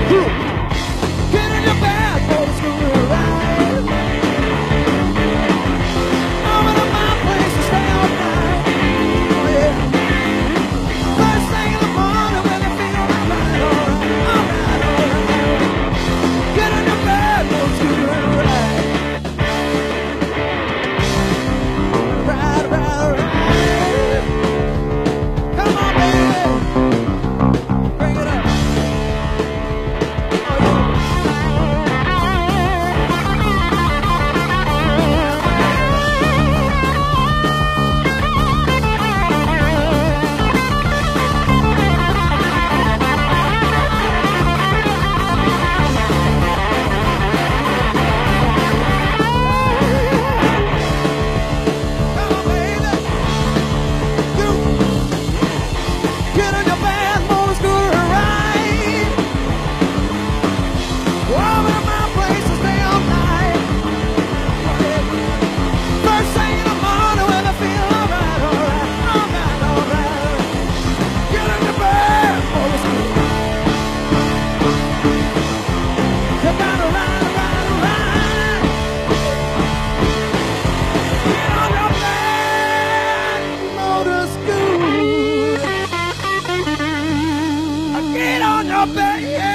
Get in your bed, motor scooter ride. Over to my place to stay all night. Oh yeah. First thing in the morning when you feel alright, alright. Get in your bed, motor scooter ride. Ride, ride, ride. Come on, baby. Bring it up. Get on your bad motor scooter ride. Over to my place to stay all night. First thing in the morning when I feel alright, alright, alright, alright. Get on your bad motor scooter. You gotta ride, ride, ride. Get on your bad motor scooter. Get on your bed, yeah.